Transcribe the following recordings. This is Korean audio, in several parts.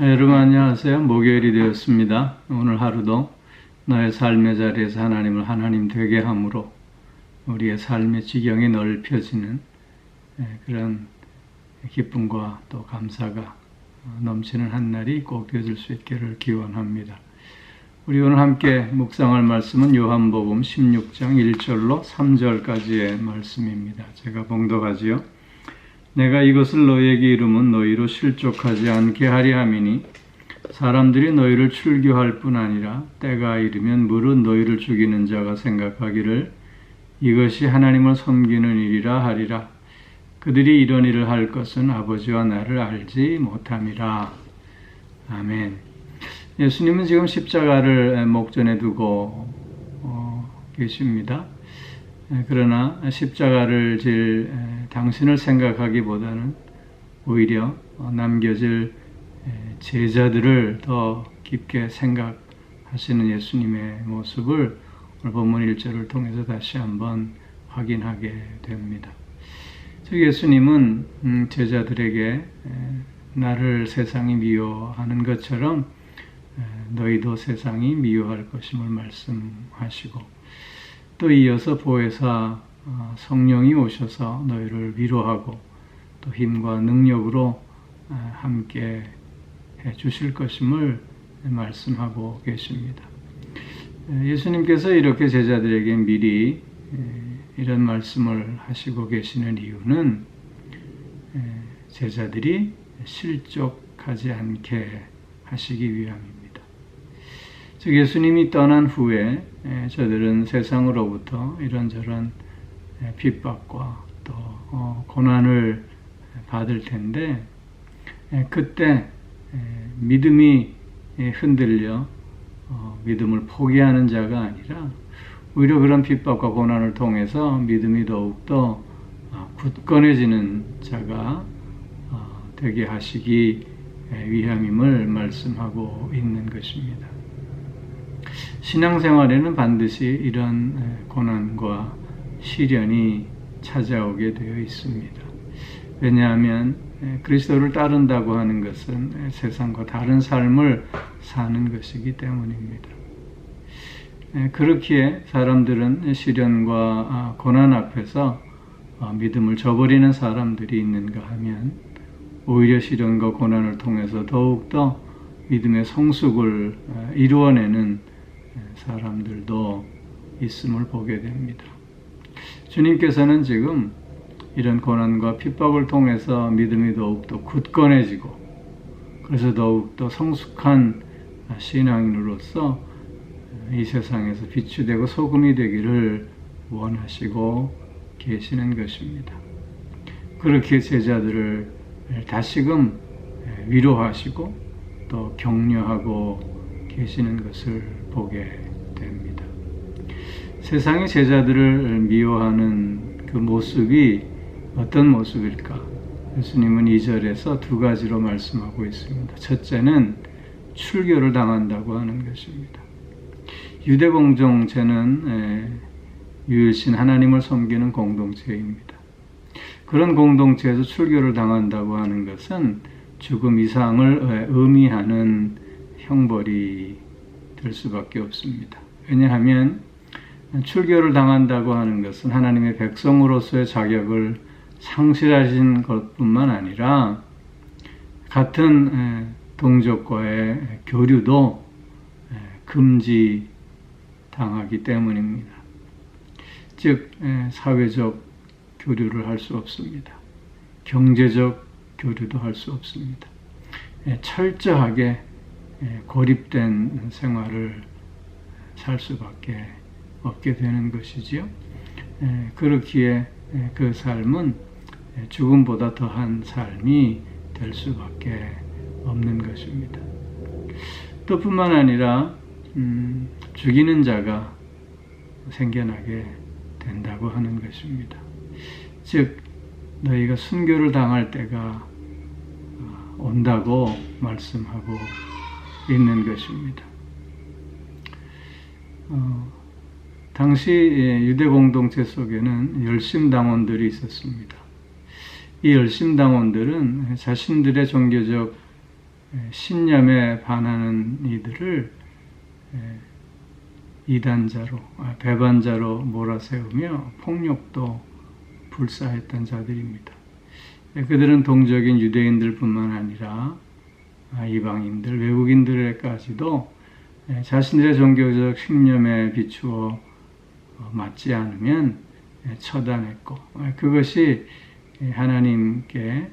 여러분 안녕하세요. 목요일이 되었습니다. 오늘 하루도 너의 삶의 자리에서 하나님을 하나님 되게 함으로 우리의 삶의 지경이 넓혀지는 그런 기쁨과 또 감사가 넘치는 한 날이 꼭 되어질 수 있기를 기원합니다. 우리 오늘 함께 묵상할 말씀은 요한복음 16장 1절로 3절까지의 말씀입니다. 제가 봉독하지요. 내가 이것을 너희에게 이름은 너희로 실족하지 않게 하리 함이니 사람들이 너희를 출교할 뿐 아니라 때가 이르면 무릇 너희를 죽이는 자가 생각하기를 이것이 하나님을 섬기는 일이라 하리라. 그들이 이런 일을 할 것은 아버지와 나를 알지 못함이라. 아멘. 예수님은 지금 십자가를 목전에 두고 계십니다. 그러나 십자가를 질 당신을 생각하기보다는 오히려 남겨질 제자들을 더 깊게 생각하시는 예수님의 모습을 오늘 본문 1절을 통해서 다시 한번 확인하게 됩니다. 즉 예수님은 제자들에게 나를 세상이 미워하는 것처럼 너희도 세상이 미워할 것임을 말씀하시고 또 이어서 보혜사 성령이 오셔서 너희를 위로하고 또 힘과 능력으로 함께 해 주실 것임을 말씀하고 계십니다. 예수님께서 이렇게 제자들에게 미리 이런 말씀을 하시고 계시는 이유는 제자들이 실족하지 않게 하시기 위함입니다. 즉 예수님이 떠난 후에 저들은 세상으로부터 이런저런 핍박과 또 고난을 받을 텐데 그때 믿음이 흔들려 믿음을 포기하는 자가 아니라 오히려 그런 핍박과 고난을 통해서 믿음이 더욱더 굳건해지는 자가 되게 하시기 위함임을 말씀하고 있는 것입니다. 신앙생활에는 반드시 이런 고난과 시련이 찾아오게 되어 있습니다. 왜냐하면 그리스도를 따른다고 하는 것은 세상과 다른 삶을 사는 것이기 때문입니다. 그렇기에 사람들은 시련과 고난 앞에서 믿음을 저버리는 사람들이 있는가 하면 오히려 시련과 고난을 통해서 더욱더 믿음의 성숙을 이루어내는 사람들도 있음을 보게 됩니다. 주님께서는 지금 이런 고난과 핍박을 통해서 믿음이 더욱더 굳건해지고 그래서 더욱더 성숙한 신앙인으로서 이 세상에서 빛이 되고 소금이 되기를 원하시고 계시는 것입니다. 그렇게 제자들을 다시금 위로하시고 또 격려하고 계시는 것을 보게 됩니다. 세상이 제자들을 미워하는 그 모습이 어떤 모습일까? 예수님은 2절에서 두 가지로 말씀하고 있습니다. 첫째는 출교를 당한다고 하는 것입니다. 유대 공동체는 유일신 하나님을 섬기는 공동체입니다. 그런 공동체에서 출교를 당한다고 하는 것은 죽음 이상을 의미하는 형벌이 될 수밖에 없습니다. 왜냐하면 출교를 당한다고 하는 것은 하나님의 백성으로서의 자격을 상실하신 것뿐만 아니라 같은 동족과의 교류도 금지당하기 때문입니다. 즉 사회적 교류를 할 수 없습니다. 경제적 교류도 할 수 없습니다. 철저하게 고립된 생활을 살 수밖에 없게 되는 것이지요. 그렇기에 그 삶은 죽음보다 더한 삶이 될 수밖에 없는 것입니다. 또 뿐만 아니라 죽이는 자가 생겨나게 된다고 하는 것입니다. 즉 너희가 순교를 당할 때가 온다고 말씀하고 있는 것입니다. 당시 유대 공동체 속에는 열심당원들이 있었습니다. 이 열심당원들은 자신들의 종교적 신념에 반하는 이들을 이단자로, 배반자로 몰아세우며 폭력도 불사했던 자들입니다. 그들은 동적인 유대인들뿐만 아니라 이방인들, 외국인들에까지도 자신들의 종교적 신념에 비추어 맞지 않으면 처단했고, 그것이 하나님께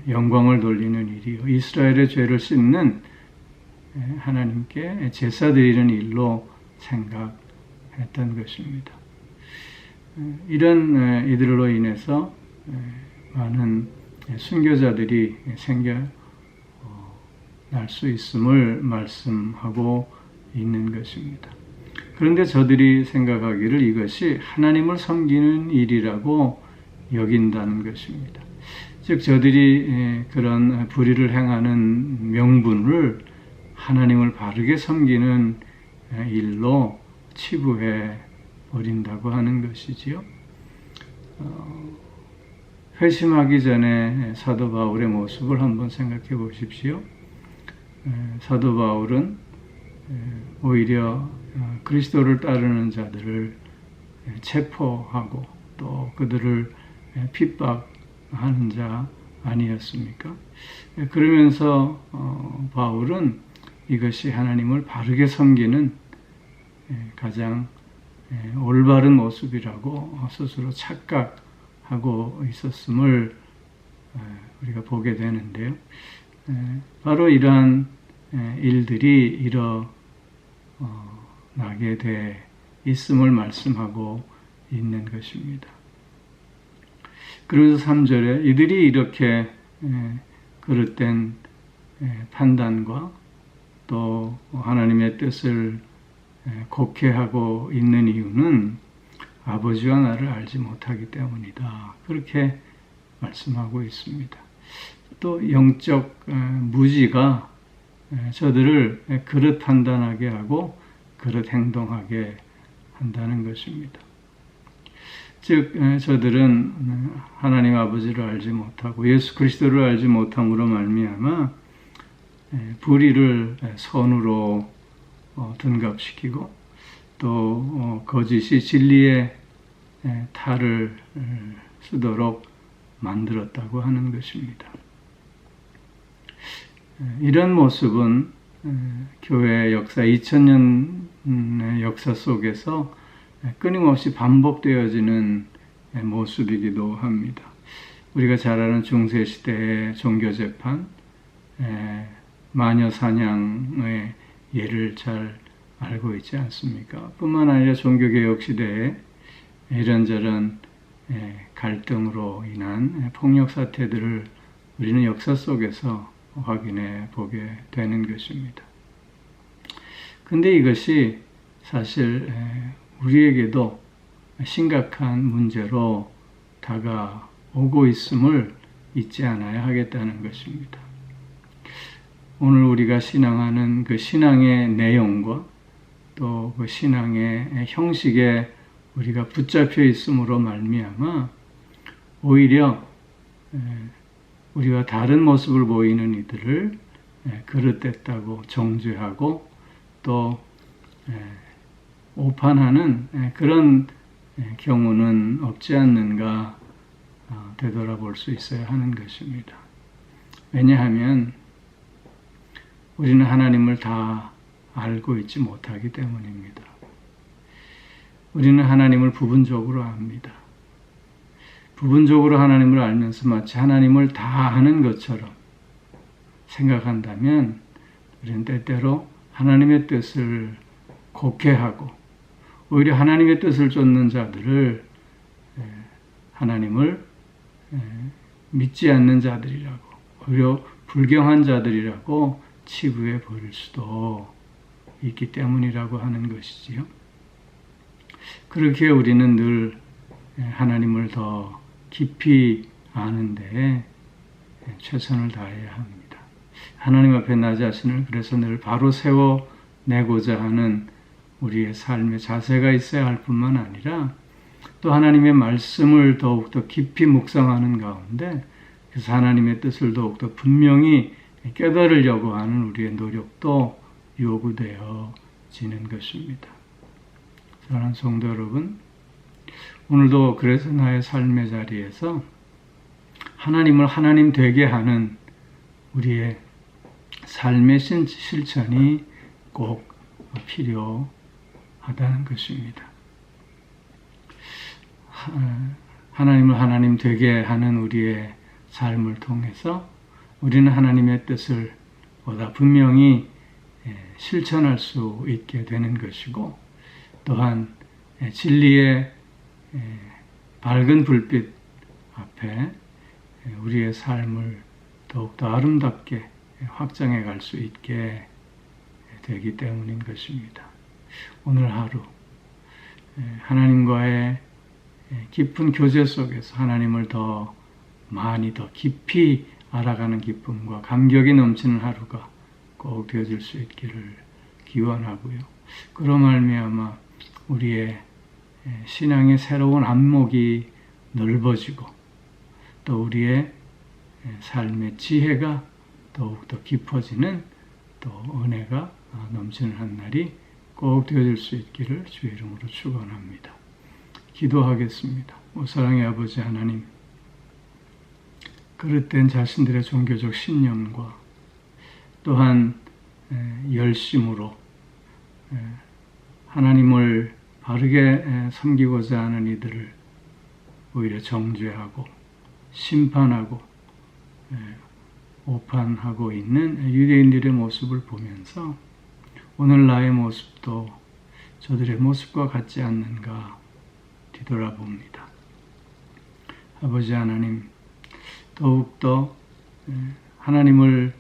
영광을 돌리는 일이요, 이스라엘의 죄를 씻는 하나님께 제사 드리는 일로 생각했던 것입니다. 이런 이들로 인해서 많은 순교자들이 생겨날 수 있음을 말씀하고 있는 것입니다. 그런데 저들이 생각하기를 이것이 하나님을 섬기는 일이라고 여긴다는 것입니다. 즉 저들이 그런 불의를 행하는 명분을 하나님을 바르게 섬기는 일로 치부해 버린다고 하는 것이지요. 회심하기 전에 사도 바울의 모습을 한번 생각해 보십시오. 사도 바울은 오히려 그리스도를 따르는 자들을 체포하고 또 그들을 핍박하는 자 아니었습니까? 그러면서 바울은 이것이 하나님을 바르게 섬기는 가장 올바른 모습이라고 스스로 착각하고 있었음을 우리가 보게 되는데요. 바로 이러한 일들이 일어나게 돼 있음을 말씀하고 있는 것입니다. 그러면서 3절에 이들이 이렇게 그릇된 판단과 또 하나님의 뜻을 곡해하고 있는 이유는 아버지와 나를 알지 못하기 때문이다. 그렇게 말씀하고 있습니다. 또 영적 무지가 저들을 그릇 판단하게 하고 그릇 행동하게 한다는 것입니다. 즉 저들은 하나님 아버지를 알지 못하고 예수 그리스도를 알지 못함으로 말미암아 불의를 선으로 둔갑시키고 또 거짓이 진리의 탈을 쓰도록 만들었다고 하는 것입니다. 이런 모습은 교회 역사 2000년의 역사 속에서 끊임없이 반복되어지는 모습이기도 합니다. 우리가 잘 아는 중세시대의 종교재판, 마녀사냥의 예를 잘 알고 있지 않습니까? 뿐만 아니라 종교개혁 시대에 이런저런 갈등으로 인한 폭력 사태들을 우리는 역사 속에서 확인해 보게 되는 것입니다. 근데 이것이 사실 우리에게도 심각한 문제로 다가오고 있음을 잊지 않아야 하겠다는 것입니다. 오늘 우리가 신앙하는 그 신앙의 내용과 또 그 신앙의 형식에 우리가 붙잡혀 있음으로 말미암아 오히려 우리가 다른 모습을 보이는 이들을 그릇됐다고 정죄하고 또 오판하는 그런 경우는 없지 않는가 되돌아볼 수 있어야 하는 것입니다. 왜냐하면 우리는 하나님을 다 알고 있지 못하기 때문입니다. 우리는 하나님을 부분적으로 압니다. 부분적으로 하나님을 알면서 마치 하나님을 다 아는 것처럼 생각한다면 우리는 때때로 하나님의 뜻을 곡해하고 오히려 하나님의 뜻을 쫓는 자들을 하나님을 믿지 않는 자들이라고 오히려 불경한 자들이라고 치부해 버릴 수도 있기 때문이라고 하는 것이지요. 그렇게 우리는 늘 하나님을 더 깊이 아는데 최선을 다해야 합니다. 하나님 앞에 나 자신을 그래서 늘 바로 세워내고자 하는 우리의 삶의 자세가 있어야 할 뿐만 아니라 또 하나님의 말씀을 더욱더 깊이 묵상하는 가운데 그래서 하나님의 뜻을 더욱더 분명히 깨달으려고 하는 우리의 노력도 요구되어지는 것입니다. 사랑하는 성도 여러분, 오늘도 그래서 나의 삶의 자리에서 하나님을 하나님 되게 하는 우리의 삶의 실천이 꼭 필요하다는 것입니다. 하나님을 하나님 되게 하는 우리의 삶을 통해서 우리는 하나님의 뜻을 보다 분명히 실천할 수 있게 되는 것이고, 또한 진리의 밝은 불빛 앞에 우리의 삶을 더욱더 아름답게 확장해 갈 수 있게 되기 때문인 것입니다. 오늘 하루 하나님과의 깊은 교제 속에서 하나님을 더 많이 더 깊이 알아가는 기쁨과 감격이 넘치는 하루가 꼭 되어질 수 있기를 기원하고요. 그로 말미암아 우리의 신앙의 새로운 안목이 넓어지고 또 우리의 삶의 지혜가 더욱더 깊어지는 또 은혜가 넘치는 한 날이 꼭 되어질 수 있기를 주의 이름으로 축원합니다. 기도하겠습니다. 오 사랑의 아버지 하나님, 그릇된 자신들의 종교적 신념과 또한 열심으로 하나님을 바르게 섬기고자 하는 이들을 오히려 정죄하고 심판하고 오판하고 있는 유대인들의 모습을 보면서 오늘 나의 모습도 저들의 모습과 같지 않는가 뒤돌아봅니다. 아버지 하나님, 더욱더 하나님을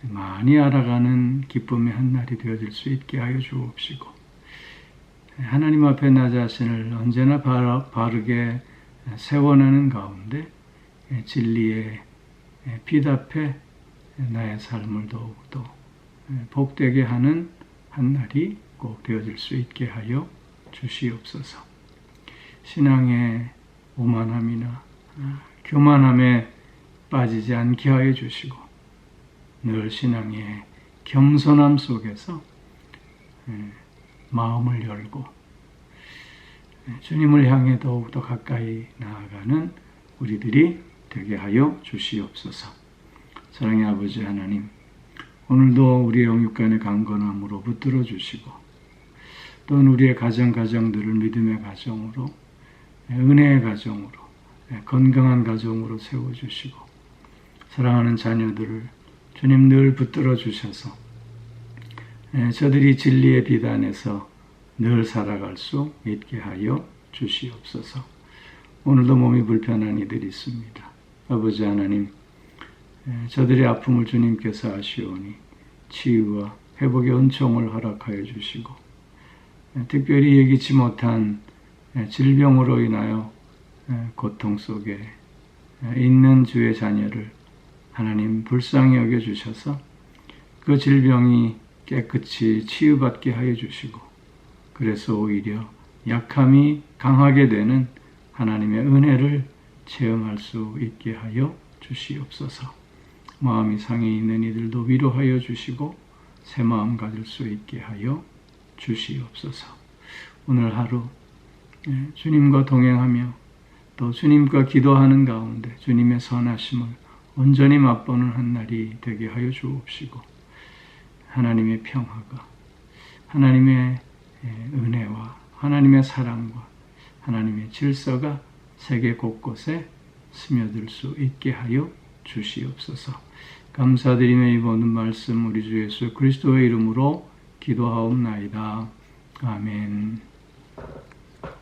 많이 알아가는 기쁨의 한 날이 되어질 수 있게 하여 주옵시고, 하나님 앞에 나 자신을 언제나 바르게 세워나는 가운데 진리의 빛 앞에 나의 삶을 더욱더 복되게 하는 한 날이 꼭 되어질 수 있게 하여 주시옵소서. 신앙의 오만함이나 교만함에 빠지지 않게 하여 주시고, 늘 신앙의 겸손함 속에서 마음을 열고 주님을 향해 더욱더 가까이 나아가는 우리들이 되게 하여 주시옵소서. 사랑의 아버지 하나님, 오늘도 우리의 영육간의 강건함으로 붙들어 주시고, 또는 우리의 가정들을 믿음의 가정으로, 은혜의 가정으로, 건강한 가정으로 세워주시고, 사랑하는 자녀들을 주님 늘 붙들어 주셔서 저들이 진리의 빛 안에서 늘 살아갈 수 있게 하여 주시옵소서. 오늘도 몸이 불편한 이들이 있습니다. 아버지 하나님, 저들의 아픔을 주님께서 아시오니 치유와 회복의 은총을 허락하여 주시고, 특별히 예기치 못한 질병으로 인하여 고통 속에 있는 주의 자녀를 하나님 불쌍히 여겨주셔서 그 질병이 깨끗이 치유받게 하여 주시고, 그래서 오히려 약함이 강하게 되는 하나님의 은혜를 체험할 수 있게 하여 주시옵소서. 마음이 상해 있는 이들도 위로하여 주시고 새 마음 가질 수 있게 하여 주시옵소서. 오늘 하루 주님과 동행하며 또 주님과 기도하는 가운데 주님의 선하심을 온전히 맛보는 한 날이 되게 하여 주옵시고, 하나님의 평화가, 하나님의 은혜와 하나님의 사랑과 하나님의 질서가 세계 곳곳에 스며들 수 있게 하여 주시옵소서. 감사드리며 이 모든 말씀 우리 주 예수 그리스도의 이름으로 기도하옵나이다. 아멘.